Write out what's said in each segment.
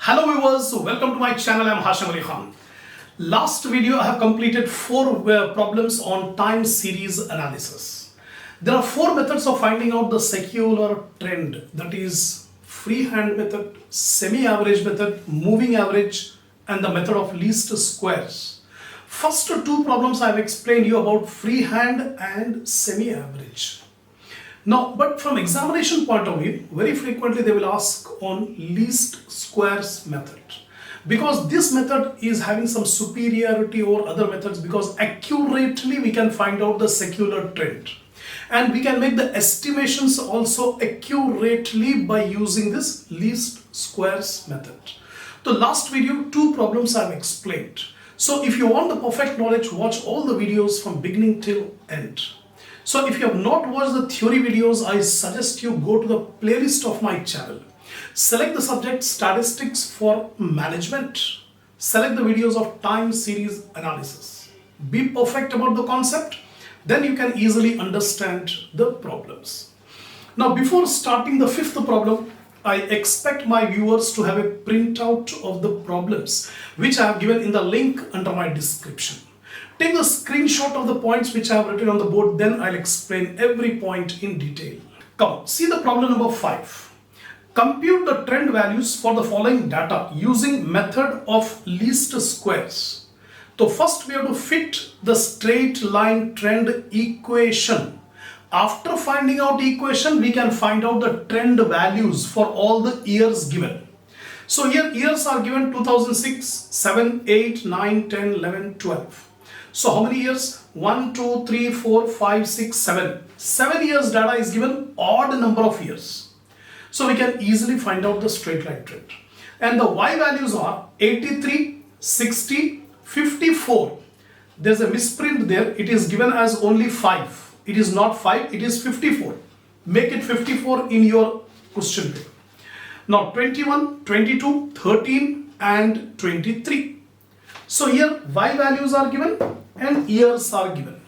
Hello viewers, welcome to my channel. I am Hasham. Last video I have completed 4 problems on time series analysis. There are 4 methods of finding out the secular trend, that is freehand method, semi-average method, moving average and the method of least squares. First 2 problems I have explained you about freehand and semi-average. Now, but from examination point of view, very frequently they will ask on least squares method, because this method is having some superiority over other methods because accurately we can find out the secular trend and we can make the estimations also accurately by using this least squares method. The last video 2 problems I have explained. So if you want the perfect knowledge, watch all the videos from beginning till end. So if you have not watched the theory videos, I suggest you go to the playlist of my channel. Select the subject statistics for management. Select the videos of time series analysis. Be perfect about the concept, then you can easily understand the problems. Now before starting the 5th problem, I expect my viewers to have a printout of the problems which I have given in the link under my description. Take the screenshot of the points which I have written on the board, then I'll explain every point in detail. Come on, see the problem number 5. Compute the trend values for the following data using method of least squares. So first we have to fit the straight line trend equation. After finding out equation, we can find out the trend values for all the years given. So here years are given 2006, 7, 8, 9, 10, 11, 12. So how many years? 1, 2, 3, 4, 5, 6, 7. 7 years data is given, odd number of years. So we can easily find out the straight line trend. And the Y values are 83, 60, 54. There's a misprint there. It is given as only 5. It is not 5, it is 54. Make it 54 in your question paper. Now 21, 22, 13 and 23. So here Y values are given and years are given.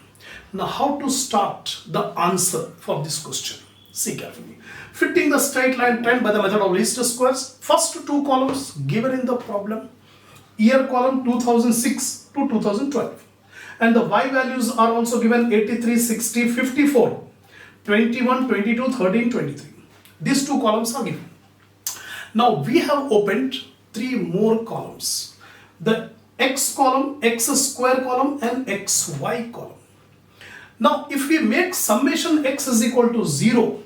Now how to start the answer for this question? See carefully. Fitting the straight line trend by the method of least squares. First 2 columns given in the problem. Year column 2006 to 2012. And the Y values are also given 83, 60, 54, 21, 22, 13, 23. These 2 columns are given. Now we have opened 3 more columns. The X column, X square column and XY column. Now if we make summation X is equal to 0,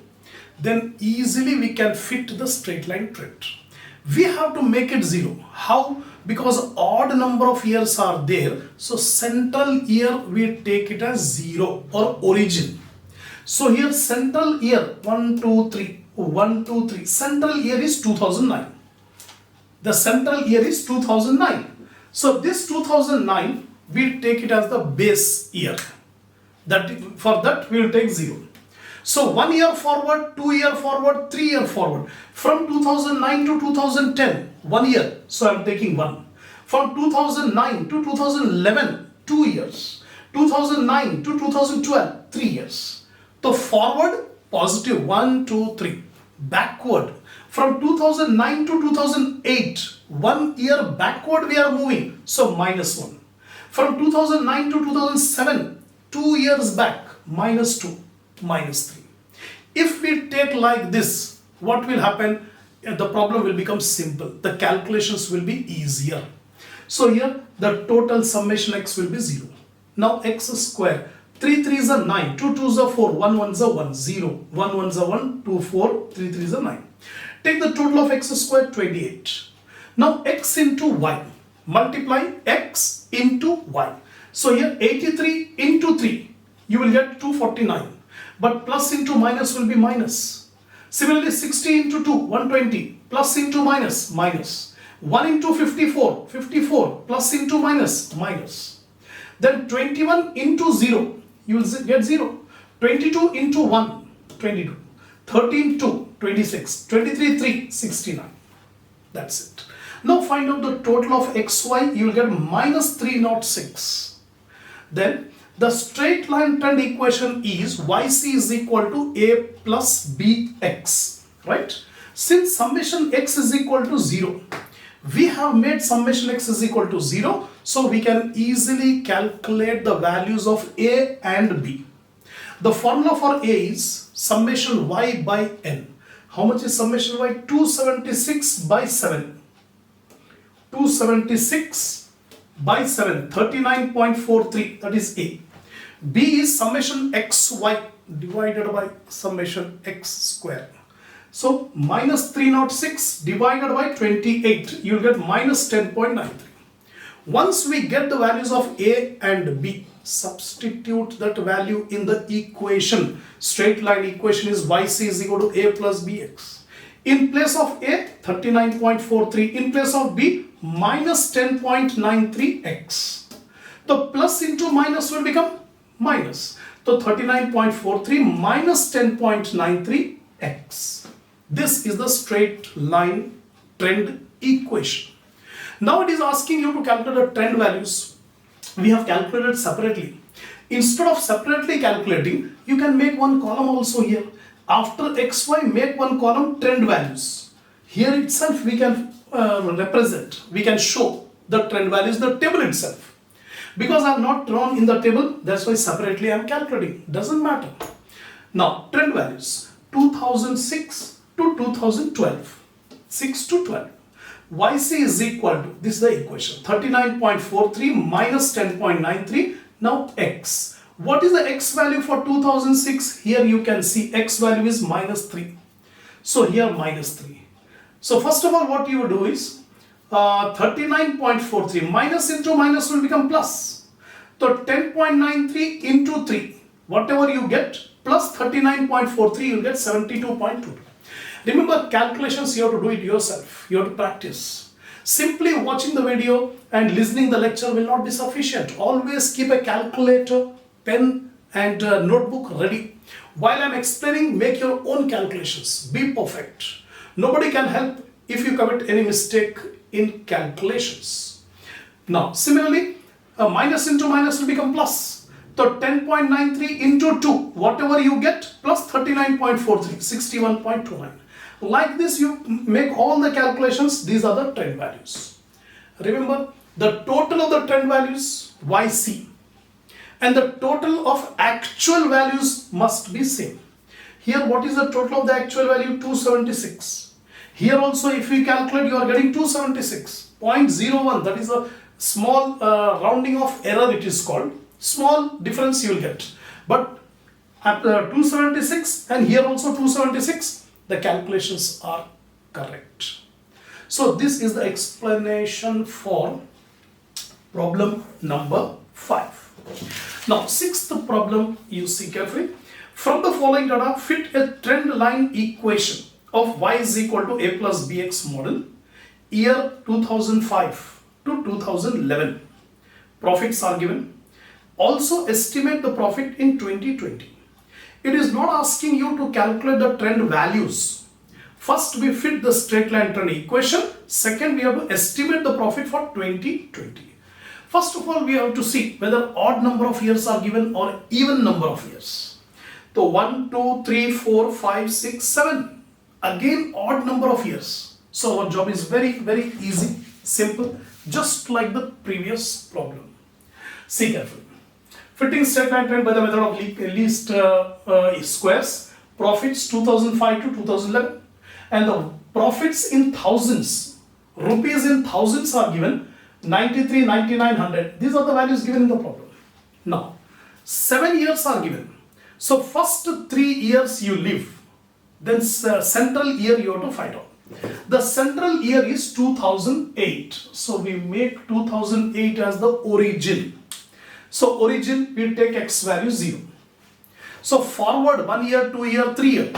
then easily we can fit the straight line trend. We have to make it 0. How? Because odd number of years are there. So central year we take it as 0 or origin. So here central year 1, 2, 3. 1, 2, 3. Central year is 2009. The central year is 2009. So this 2009 we take it as the base year. For that we will take 0. So 1 year forward, 2 year forward, 3 year forward. From 2009 to 2010, 1 year. So I am taking 1. From 2009 to 2011, 2 years. 2009 to 2012, 3 years. So forward, positive 1, 2, 3. Backward, from 2009 to 2008, 1 year backward we are moving. So minus 1. From 2009 to 2007, 2 years back, minus 2, minus 3. If we take like this, what will happen? The problem will become simple. The calculations will be easier. So here the total summation X will be 0. Now X square, 3 3s are 9, 2 2s are 4, 1 1s are 1, 0, 1 1s are 1, 2 4, 3 3s are 9. Take the total of X square, 28. Now X into Y, multiply X into Y. So here 83 into 3, you will get 249. But plus into minus will be minus. Similarly 60 into 2, 120. Plus into minus, minus. 1 into 54, 54. Plus into minus, minus. Then 21 into 0, you will get 0. 22 into 1, 22. 13, 2, 26. 23, 3, 69. That's it. Now find out the total of XY, you will get minus 306. Then the straight line trend equation is YC is equal to A plus BX, right? Since summation X is equal to 0, We have made summation x is equal to 0, so we can easily calculate the values of a and b. The formula for a is summation y by n. How much is summation y? 276 by 7. 276 by 7, 39.43, that is a. B is summation xy divided by summation x square. So minus 306 divided by 28, you will get minus 10.93. Once we get the values of a and b, substitute that value in the equation. Straight line equation is yc is equal to a plus bx. In place of a, 39.43. In place of b, minus 10.93x. The plus into minus will become minus. So 39.43 minus 10.93x. This is the straight line trend equation. Now it is asking you to calculate the trend values. We have calculated separately. Instead of separately calculating, you can make one column also here. After xy, make one column trend values. Here itself we can represent, we can show the trend values in the table itself. Because I have not drawn in the table, that's why separately I am calculating. Doesn't matter. Now, trend values 2006 to 2012. 6 to 12. YC is equal to, this is the equation, 39.43 minus 10.93. Now x. What is the x value for 2006? Here you can see x value is minus 3. So here minus 3. So first of all, what you will do is 39.43 minus into minus will become plus. So 10.93 into 3, whatever you get, plus 39.43, you will get 72.2. Remember, calculations you have to do it yourself. You have to practice. Simply watching the video and listening the lecture will not be sufficient. Always keep a calculator, pen and notebook ready. While I am explaining, make your own calculations. Be perfect. Nobody can help if you commit any mistake in calculations. Now, similarly, minus into minus will become plus. So 10.93 into 2, whatever you get, plus 39.43, 61.29. Like this, you make all the calculations. These are the trend values. Remember, the total of the trend values, YC, and the total of actual values must be same. Here, what is the total of the actual value? 276. Here also, if we calculate, you are getting 276.01. That is a small rounding of error, it is called. Small difference you will get. But after 276 and here also 276, the calculations are correct. So this is the explanation for problem number 5. Now, sixth problem, you see carefully. From the following data, fit a trend line equation of y is equal to a plus bx model, year 2005 to 2011. Profits are given. Also estimate the profit in 2020. It is not asking you to calculate the trend values. First, we fit the straight line trend equation. Second, we have to estimate the profit for 2020. First of all, we have to see whether odd number of years are given or even number of years. So 1, 2, 3, 4, 5, 6, 7. Again, odd number of years. So our job is very, very easy, simple, just like the previous problem. See carefully. Fitting straight line trend by the method of least squares. Profits 2005 to 2011. And the profits in thousands, rupees in thousands are given, 93, 99, 100. These are the values given in the problem. Now, 7 years are given. So, first 3 years you live. Then central year you have to find out. The central year is 2008. So, we make 2008 as the origin. So, origin we take x value 0. So, forward 1 year, 2 year, 3 year.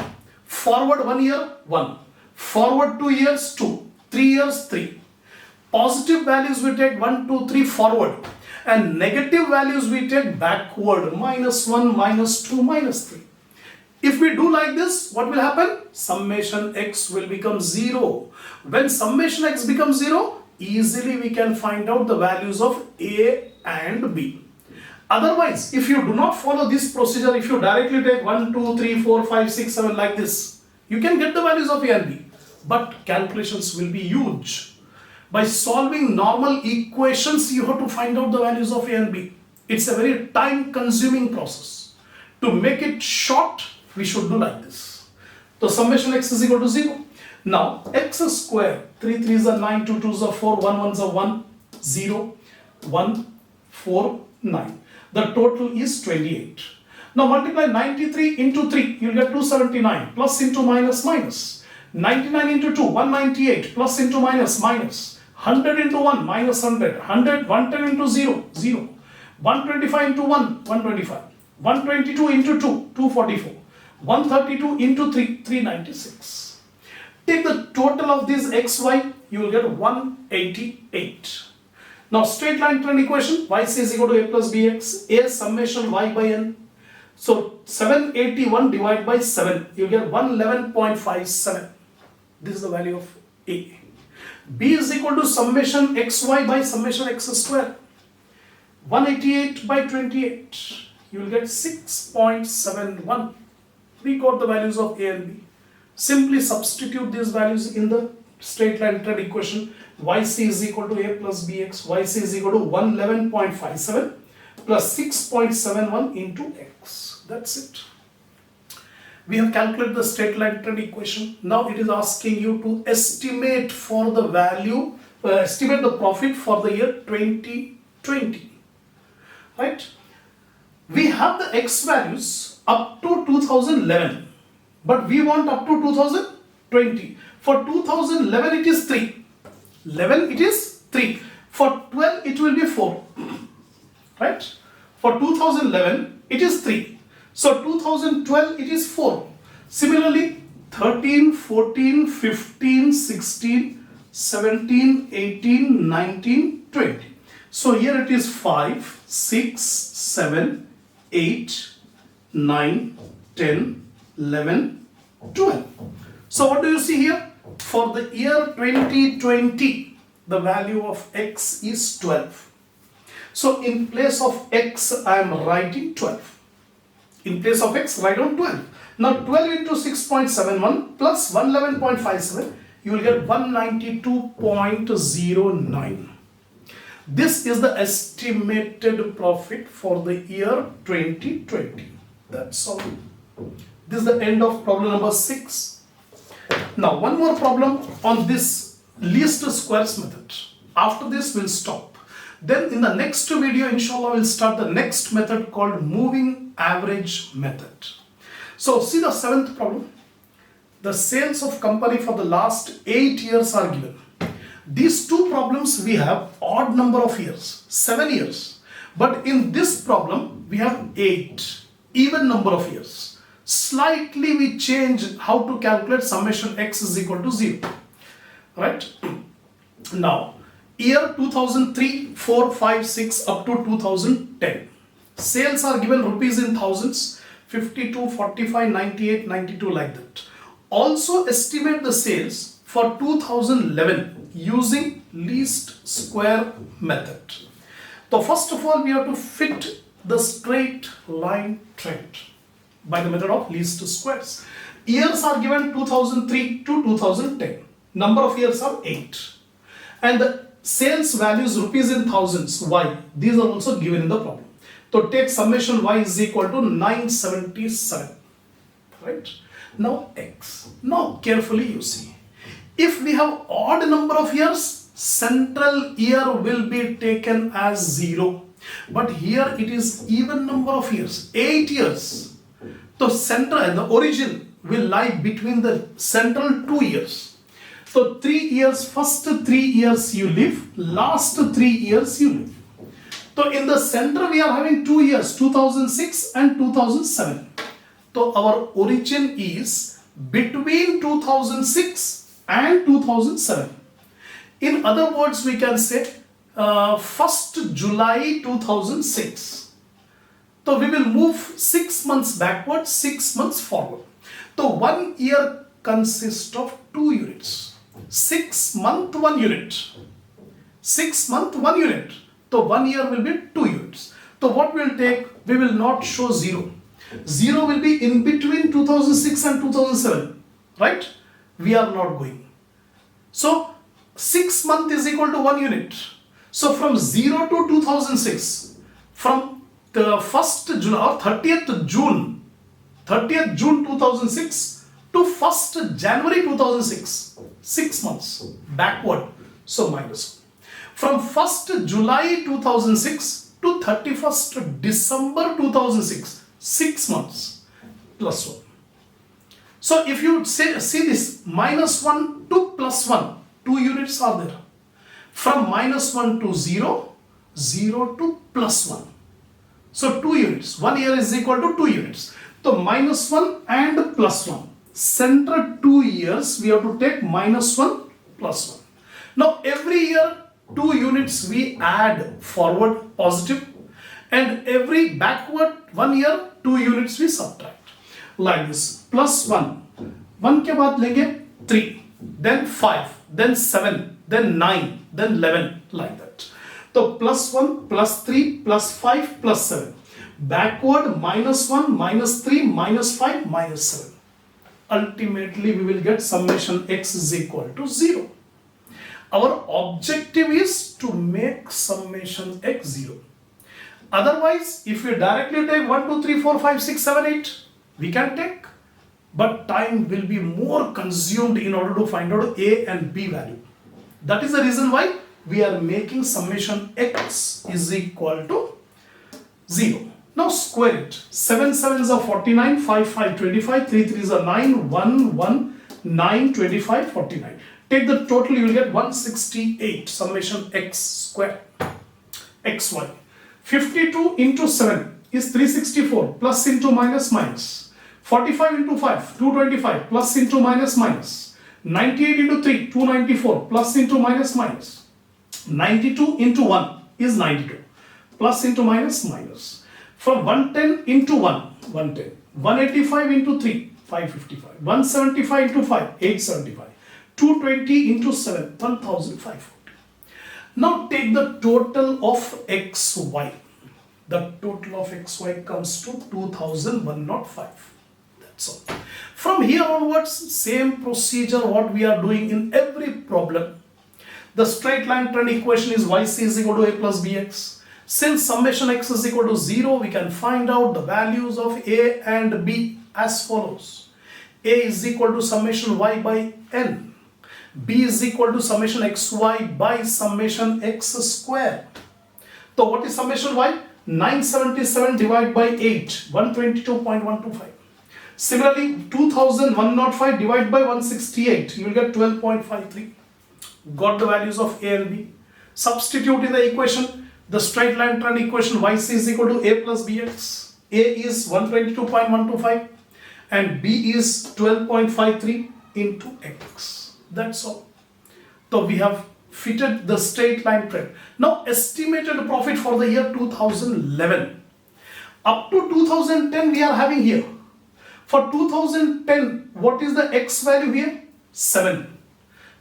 Forward 1 year, 1. Forward 2 years, 2. 3 years, 3. Positive values we take 1, 2, 3 forward. And negative values we take backward. Minus 1, minus 2, minus 3. If we do like this, what will happen? Summation x will become 0. When summation x becomes 0, easily we can find out the values of A and B. Otherwise, if you do not follow this procedure, if you directly take 1, 2, 3, 4, 5, 6, 7 like this, you can get the values of A and B. But calculations will be huge. By solving normal equations, you have to find out the values of A and B. It's a very time consuming process. To make it short, we should do like this. So summation x is equal to 0. Now x square, 3 3s are 9, 2 2s are 4, 1 1s are 1, 0, 1, 4, 9. The total is 28. Now multiply 93 into 3, you'll get 279, plus into minus minus. 99 into 2, 198, plus into minus minus. 100 into 1, minus 100. 100, 110 into 0, 0. 125 into 1, 125. 122 into 2, 244. 132 into 3, 396. Take the total of these xy, you will get 188. Now straight line trend equation, y is equal to a plus bx, a summation y by n. So 781 divided by 7, you will get 111.57. This is the value of a. B is equal to summation xy by summation x square. 188 by 28, you will get 6.71. We got the values of a and b. Simply substitute these values in the straight line trend equation. Yc is equal to a plus bx. Yc is equal to 111.57 plus 6.71 into x. That's it. We have calculated the straight line trend equation. Now it is asking you to estimate for the value, estimate the profit for the year 2020. Right? We have the x values up to 2011, but we want up to 2020. For 2011 it is 3. 11 it is 3. For 12 it will be 4. Right? For 2011 it is 3. So 2012 it is 4. Similarly 13, 14, 15, 16, 17, 18, 19, 20. So here it is 5, 6, 7, 8, 9, 10, 11, 12. So what do you see here? For the year 2020, the value of x is 12. So in place of x, I am writing 12. In place of x, write down 12. Now 12 into 6.71 plus 111.57, you will get 192.09. This is the estimated profit for the year 2020. That's all. This is the end of problem number 6. Now one more problem on this least squares method. After this we'll stop. Then in the next video, inshallah, we'll start the next method called moving average method. So see the 7th problem. The sales of company for the last 8 years are given. These two problems we have odd number of years, 7 years. But in this problem we have 8, even number of years. Slightly we change how to calculate summation x is equal to 0. Right? Now, year 2003, 4, 5, 6 up to 2010. Sales are given rupees in thousands, 52, 45, 98, 92 like that. Also estimate the sales for 2011 using least square method. So first of all, we have to fit the straight line trend by the method of least squares. Years are given 2003 to 2010. Number of years are 8. And the sales values rupees in thousands, y. These are also given in the problem. So take summation y is equal to 977. Right? Now x. Now carefully you see. If we have odd number of years, central year will be taken as 0. But here it is even number of years, 8 years. So central and the origin will lie between the central 2 years. So 3 years, first 3 years you live, last 3 years you live. So in the center we are having 2 years, 2006 and 2007. So our origin is between 2006 and 2007. In other words, we can say 1st July 2006. So we will move 6 months backward, 6 months forward. So 1 year consists of 2 units. 6 month 1 unit. 6 month 1 unit. So 1 year will be 2 units. So what we will take? We will not show 0. 0 will be in between 2006 and 2007. Right? We are not going. So 6 month is equal to 1 unit. So from 0 to 2006, from the 1st July or 30th June 2006 to 1st January 2006, 6 months backward, so minus 1. From 1st July 2006 to 31st December 2006, 6 months, plus 1. So if you see this, minus 1 to plus 1, 2 units are there. From minus 1 to 0, 0 to plus 1. So 2 units, 1 year is equal to 2 units. So minus 1 and plus 1. Center 2 years, we have to take minus 1 plus 1. Now every year 2 units we add forward positive, and every backward 1 year 2 units we subtract. Like this, plus 1. 1 के बाद लेंगे 3, then 5, then 7, then 9, then 11, like that. So plus 1, plus 3, plus 5, plus 7. Backward minus 1, minus 3, minus 5, minus 7. Ultimately we will get summation x is equal to 0. Our objective is to make summation x 0. Otherwise, if we directly take 1, 2, 3, 4, 5, 6, 7, 8, we can take. But time will be more consumed in order to find out a and b value. That is the reason why we are making summation x is equal to 0. Now square it. 7 sevens are 49, 5 5 25, 3 3s are 9, 1 1 9 25 49. Take the total, you will get 168. Summation x square xy. 52 into 7 is 364, plus into minus minus. 45 into 5, 225, plus into minus minus. 98 into 3, 294, plus into minus minus. 92 into 1 is 92, plus into minus minus. From 110 into 1, 110. 185 into 3, 555. 175 into 5, 875. 220 into 7, 1540. Now take the total of xy. The total of xy comes to 2105. That's all. From here onwards, same procedure what we are doing in every problem. The straight line trend equation is yc is equal to a plus bx. Since summation x is equal to 0, we can find out the values of a and b as follows. A is equal to summation y by n. B is equal to summation xy by summation x square. So what is summation y? 977 divided by 8, 122.125. Similarly, 2105 divided by 168, you will get 12.53. Got the values of a and b. Substitute in the equation, the straight line trend equation, yc is equal to a plus bx. A is 122.125 and b is 12.53 into x. That's all. So we have fitted the straight line trend. Now estimated profit for the year 2011. Up to 2010 we are having here. For 2010, what is the x value here? 7.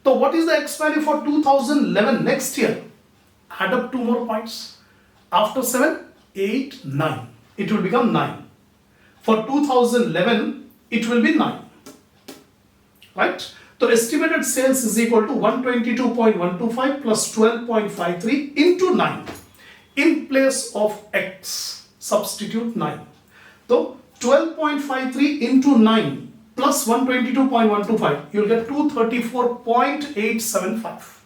So what is the x value for 2011 next year? Add up 2 more points. After 7, 8, 9. It will become 9. For 2011, it will be 9. Right? So estimated sales is equal to 122.125 plus 12.53 into 9. In place of x, substitute 9. So 12.53 into 9 plus 122.125, you will get 234.875.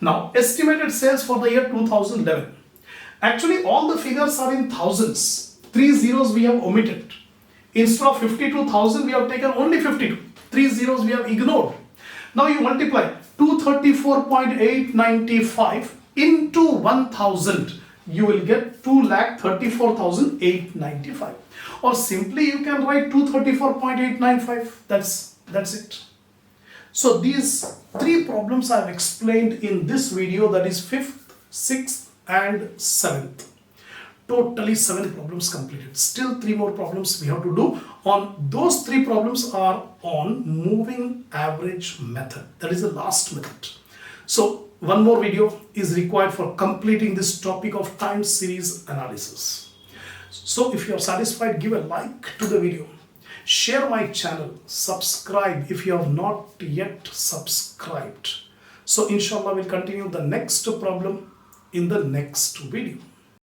Now estimated sales for the year 2011. Actually all the figures are in thousands. 3 zeros we have omitted. Instead of 52,000 we have taken only 52. 3 zeros we have ignored. Now you multiply 234.895 into 1000. You will get 2,34,895. Or simply you can write 234.895. That's it. So these 3 problems I have explained in this video, that is 5th, 6th and 7th. Totally 7 problems completed. Still 3 more problems we have to do. On those 3 problems are on moving average method. That is the last method. So one more video is required for completing this topic of time series analysis. So if you are satisfied, give a like to the video. Share my channel. Subscribe if you have not yet subscribed. So inshallah we'll continue the next problem in the next video.